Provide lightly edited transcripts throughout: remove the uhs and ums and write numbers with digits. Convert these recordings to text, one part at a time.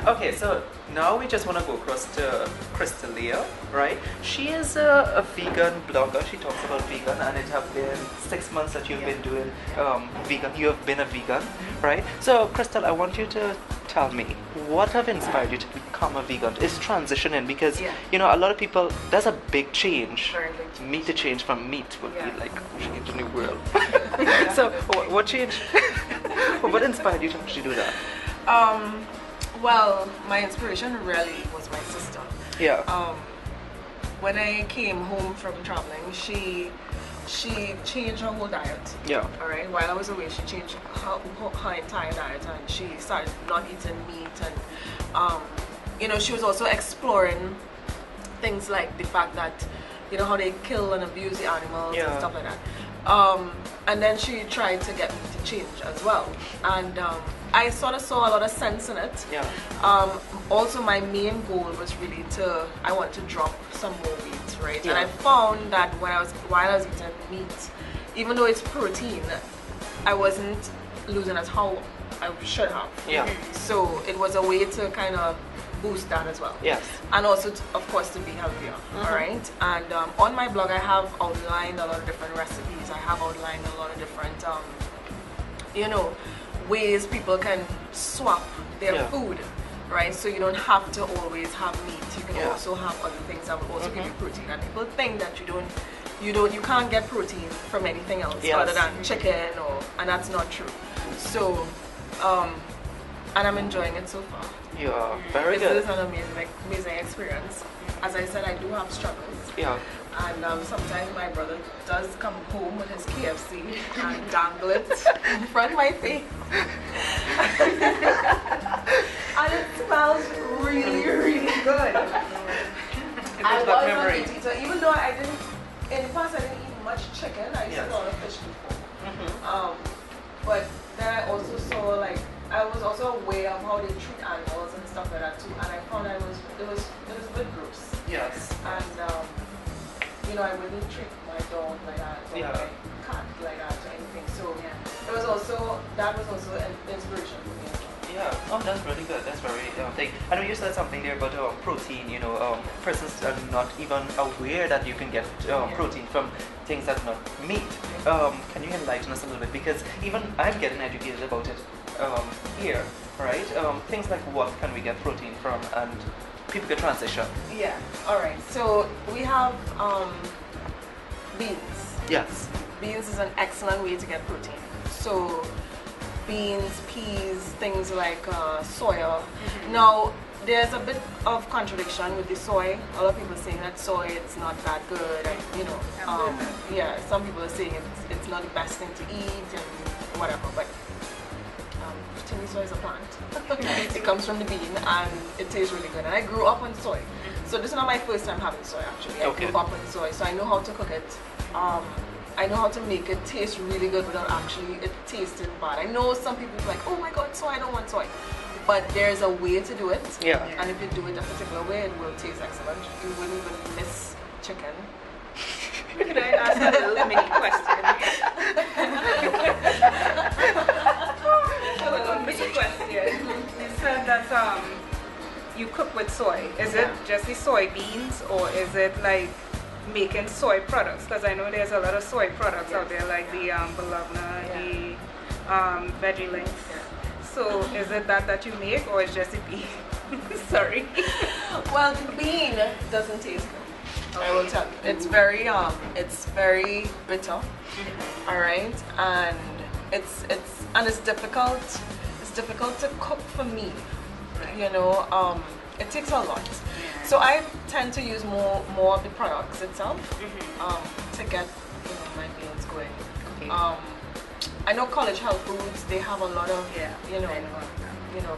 Okay, so now we just want to go across to Crystalia, right? She is a vegan blogger. She talks about vegan, and it have been 6 months that you've been doing vegan. You have been a vegan, right? So, Crystal, I want you to tell me what have inspired you to become a vegan. Is transitioning because you know a lot of people. There's a big change. Very big change. Meat to change from meat would be like change a new world. So, what changed? What inspired you to actually do that? Well, my inspiration really was my sister. Yeah. When I came home from traveling, she changed her whole diet. Yeah. All right. While I was away, she changed her entire diet, and she started not eating meat, and you know, she was also exploring things like the fact that, you know, how they kill and abuse the animals and stuff like that. And then she tried to get me to change as well, and I sort of saw a lot of sense in it. Yeah. Also, my main goal was really I want to drop some more weight, right? Yeah. And I found that while I was eating meat, even though it's protein, I wasn't losing as how I should have. Yeah. So it was a way to kind of boost that as well. Yes. And also, of course, to be healthier. All right. And on my blog, I have outlined a lot of different recipes. I have outlined a lot of different, you know, ways people can swap their food, right? So you don't have to always have meat. You can also have other things that will also give you protein. And people think that you can't get protein from anything else other than chicken, and that's not true. So, and I'm enjoying it so far. Yeah, very good. This is an amazing experience. As I said, I do have struggles. Yeah. And sometimes my brother does come home with his KFC and dangle it in front of my face. And it smells really, really good. I was a meat eater, even though in the past I didn't eat much chicken. I used to eat a lot of fish before. But then I also saw, like, I was also aware of how they treat animals and stuff like that too. And I found it was a bit gross. Yes. And you know, I wouldn't treat my dog like that or my cat like that or anything. So that was also an inspiration for me as well. Yeah. Oh, that's really good. That's very thing. I know you said something there about protein. You know, persons are not even aware that you can get protein from things that's not meat. Can you enlighten us a little bit? Because even I'm getting educated about it here, right? Things like what can we get protein from, and people can transition. Yeah. All right. So we have beans. Yes. Beans is an excellent way to get protein. So beans, peas, things like soya. Now there's a bit of contradiction with the soy. A lot of people are saying that soy it's not that good, and you know, some people are saying it's not the best thing to eat and whatever. But to me, soy is a plant. It comes from the bean and it tastes really good. And I grew up on soy. So this is not my first time having soy actually. I grew up on soy, so I know how to cook it. I know how to make it taste really good without actually it tasting bad. I know some people are like, oh my god, soy, I don't want soy. But there's a way to do it. Yeah. And if you do it a particular way, it will taste excellent. You wouldn't even miss chicken. Could I ask a little mini question? A little mini question. You said that you cook with soy. Is it just the soybeans, or is it like making soy products? Because I know there's a lot of soy products out there, like the Bologna, the Veggie Links. So is it that you make, or is just the bean? Sorry. Well, the bean doesn't taste good. I will tell you. It's very bitter. All right, and it's difficult. It's difficult to cook for me. You know, it takes a lot. So I tend to use more of the products itself to get my meals going. I know College Health Foods, they have a lot of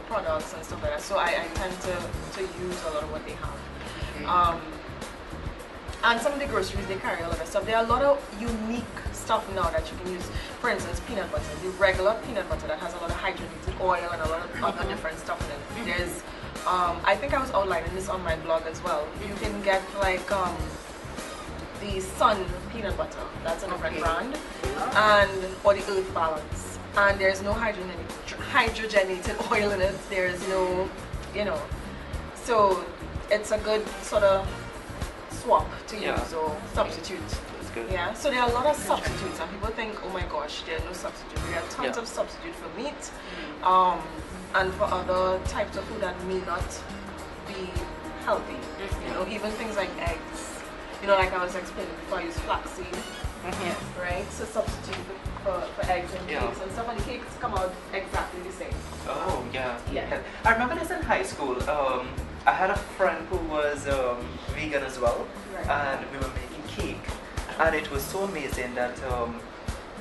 products and stuff like that. So I tend to use a lot of what they have. And some of the groceries, they carry a lot of stuff. There are a lot of unique stuff now that you can use. For instance, peanut butter. The regular peanut butter that has a lot of hydrogenated oil and a lot of other different stuff in it. There's, I think I was outlining this on my blog as well. You can get like the Sun peanut butter. That's a different brand. Or the Earth Balance. And there's no hydrogenated oil in it. There's no you know. So it's a good sort of swap to Yeah. use or substitute. That's good. Yeah, so there are a lot of substitutes, and people think, oh my gosh, there are no substitutes. There are tons Yeah. of substitutes for meat, and for other types of food that may not be healthy. You know, even things like eggs. You know, like I was explaining before, I use flaxseed, right? So substitute for eggs and Yeah. cakes and stuff, and the cakes come out exactly the same. Oh, yeah. Yeah. I remember this in high school. I had a friend who was vegan as well, Right. and we were making cake, and it was so amazing that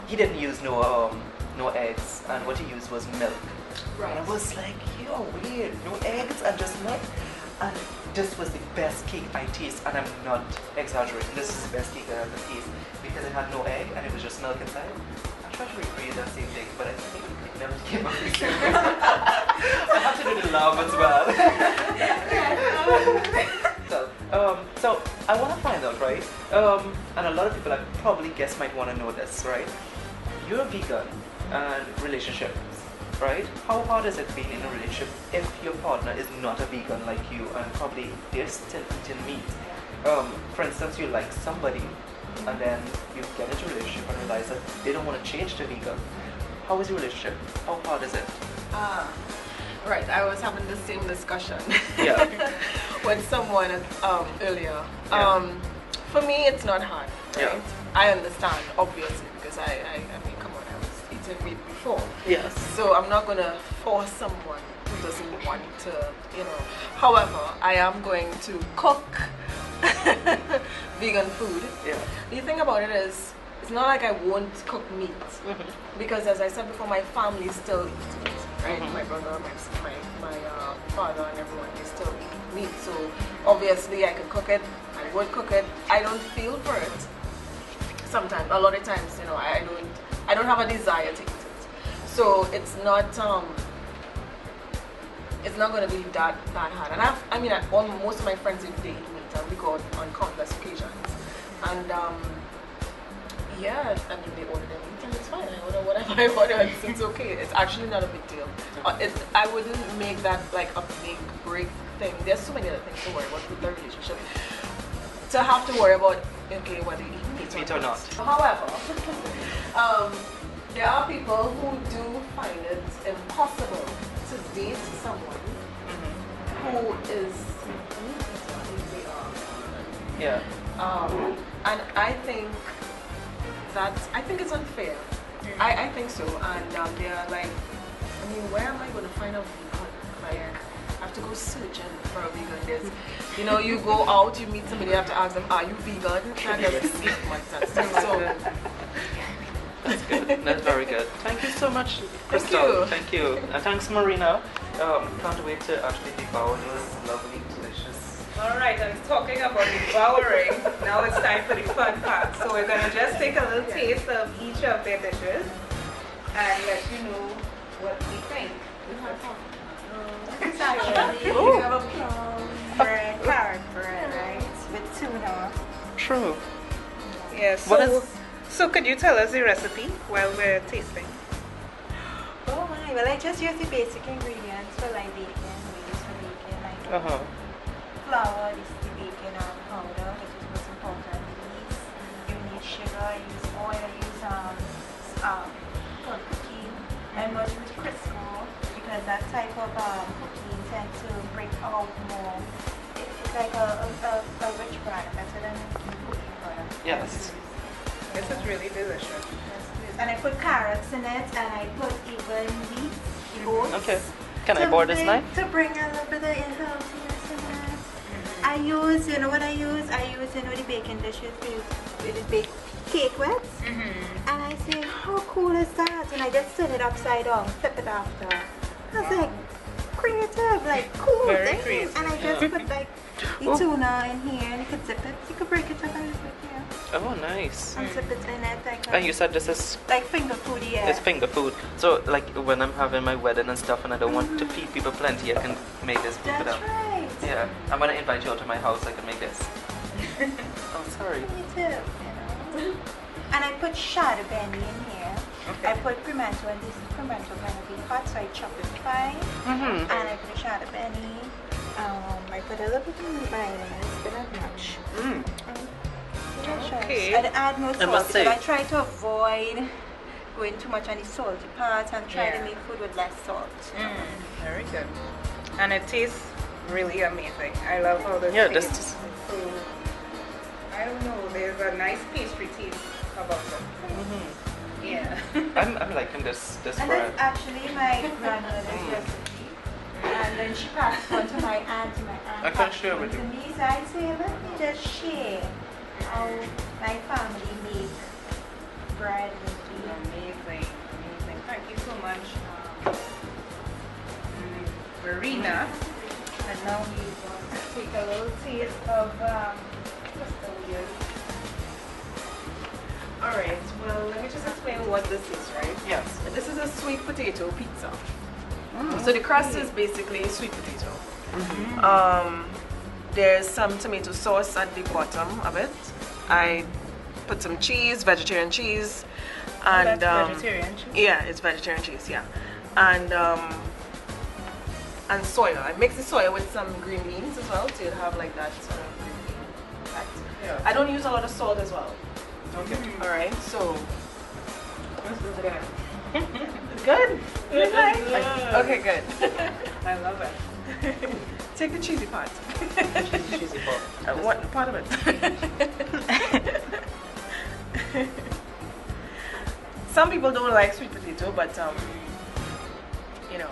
he didn't use no eggs, and what he used was milk. And I was like, yo, weird, no eggs and just milk. And this was the best cake I taste, and I'm not exaggerating. This is the best cake I ever tasted because it had no egg and it was just milk inside. I tried to recreate that same thing, but I think it never came out the same way. I had to do the love as well. So I want to find out, right? And a lot of people, I probably guess, might want to know this, right? You're a vegan and relationships, right? How hard is it being in a relationship if your partner is not a vegan like you and probably they're still eating meat? For instance, you like somebody and then you get into a relationship and realize that they don't want to change to vegan. How is your relationship? How hard is it? Right, I was having the same discussion Yeah. with someone earlier. Yeah. For me, it's not hard, right? Yeah. I understand, obviously, because I mean, come on, I was eating meat before. Yes. So I'm not going to force someone who doesn't want to, you know. However, I am going to cook vegan food. Yeah. The thing about it is, it's not like I won't cook meat. Because as I said before, my family still eats meat, right? My brother, my father and everyone, they still eat meat. So obviously I could cook it, I would cook it. I don't feel for it. Sometimes, a lot of times, you know, I don't have a desire to eat it. So it's not going to be that hard. And most of my friends they eat meat, and we go out on countless occasions. And yeah, I mean, they order their meat and it's fine. I order whatever I order. It's okay. It's actually not a big deal. I wouldn't make that like a big break thing. There's so many other things to worry about with the relationship. To have to worry about, okay, whether you eat meat or not. However, there are people who do find it impossible to date someone who is meat eater if they are. Yeah. And I think it's unfair. I think so. And they're like, I mean, where am I going to find a vegan? Like, I have to go searching for a vegan. There's, you know, you go out, you meet somebody, you have to ask them, are you vegan? That doesn't make much sense. So, That's good. That's very good. Thank you so much, Crystal. Thank you. And thanks, Marina. Can't wait to actually devour those lovely, delicious. Alright, and talking about devouring, now it's time for the fun part. So we're going to just take a little taste of each of their dishes and let you know what we think. It's actually, you have a plum bread, carrot bread, right? With tuna. True. Yes. What is- So could you tell us the recipe while we're tasting? Oh my, well I just use the basic ingredients for like bacon. We use for bacon like flour, this is the bacon powder, which is most important. You need sugar, I use oil, I use cooking. I must use Crisco because that type of cooking tends to bring out more. It's like a rich product, better than cooking product. Yes. This is really delicious. And I put carrots in it, and I put even wheat, oats. Okay. Can I pour this knife? To bring a little bit of healthiness in it. I use, you know what I use? I use, you know, the baking dishes with the baked cake wets. And I say, how cool is that? And I just turn it upside down, flip it after. I was like, creative, like cool. Very thing. creative. And I just put like the tuna in here, and you could zip it. You could break it up and zip it here. Oh, nice. And zip it in it like And you said this is like finger food, yeah. it's finger food. So like when I'm having my wedding and stuff and I don't want to feed people plenty, I can make this food for That's them. right. Yeah. I'm gonna invite you out to my house, I can make this. Oh, sorry. Me too, you know. And I put shad benny in here. Okay. I put pimento, and this pimento kind of be hot, so I chop it fine. Mm-hmm. And I put a shot of penny. I put a little bit of violence, but not much. Delicious. Okay. And add no I salt must because say- I try to avoid going too much on the salty parts and try Yeah. to make food with less salt. Very good. And it tastes really amazing. I love how this Yeah, tastes. this- So, I don't know, there's a nice pastry taste about it. Yeah. I'm liking this And bread. that's actually my grandmother's recipe. And then she passed it on to my aunt, and my aunt I can passed it share on with to you. me. So I say, let me just share how my family make bread with tea. Amazing, amazing. Thank you so much, Verena. And now we're going to take a little taste of Crystalia's. Alright, well, let me just explain what this is, right? Yes. This is a sweet potato pizza. So the crust is basically sweet potato. There's some tomato sauce at the bottom of it. I put some cheese, vegetarian cheese, and That's vegetarian cheese. yeah, it's vegetarian cheese, yeah, and soya. I mix the soya with some green beans as well, so you'd have like that sort of green bean effect. Yeah. I don't use a lot of salt as well. Okay. All right, so This is good. good. It is good. Okay, good. I love it. Take the cheesy part. Cheesy part. What part of it? Some people don't like sweet potato, but you know,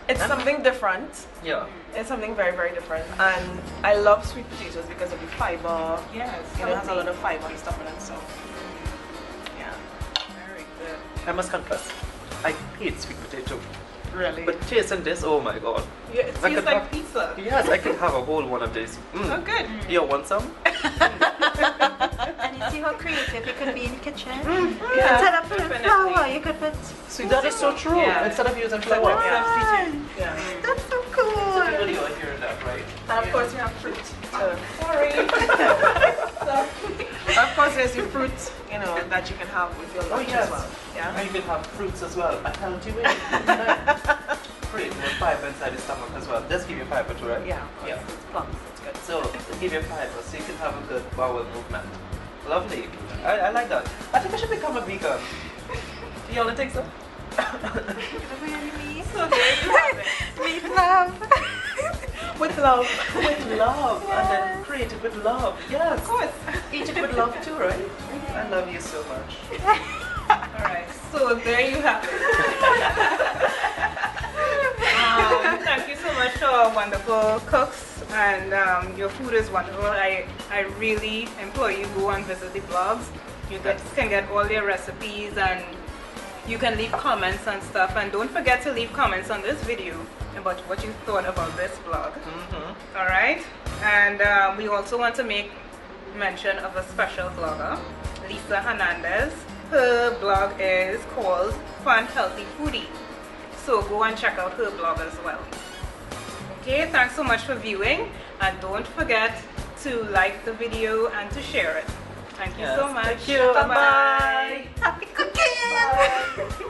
it's something different. Yeah. It's something very, very different, and I love sweet potatoes because of the fiber. Yes. You know, it has a lot of fiber and stuff in it. So, yeah. Very good. I must confess, I hate sweet potato. Really. But tasting this, oh my god. Yeah, it I tastes could like have- pizza. Yes, I could have a whole one of these. Oh, good. You want some? And you see how creative you could be in the kitchen? Yeah, Instead of putting definitely. flour, you could put. See, that is so true. Yeah. Instead of using Like flour. what? Yeah. Yeah. That's so cool. Everybody are hearing that, right? And of course, you have fruit. Sorry. Of course, there's your fruit, you know, that you can have with your lunch yes. as well. Yeah. And you can have fruits as well. A healthy way. Great, with fiber inside the stomach as well. Just give you fiber too, right? Yeah. Yeah. It's plums. It's good. So, give you fiber so you can have a good bowel movement. Lovely. I like that. I think I should become a vegan. Do y'all think so? Really meat. So there you have it. Meat love. With love. With love. And then create it with love. Yes. Of course. Eat it with love too, right? I love you so much. Alright, so there you have it. Thank you so much to our wonderful cooks, and your food is wonderful. I really implore you go and visit the blogs. You can get all their recipes, and you can leave comments and stuff. And don't forget to leave comments on this video about what you thought about this blog. Alright, and we also want to make mention of a special blogger, Lisa Hernandez. Her blog is called Fun Healthy Foodie. So go and check out her blog as well. Okay, thanks so much for viewing, and don't forget to like the video and to share it. Thank you so Yes, much. thank you. Bye-bye. Happy cooking. Bye.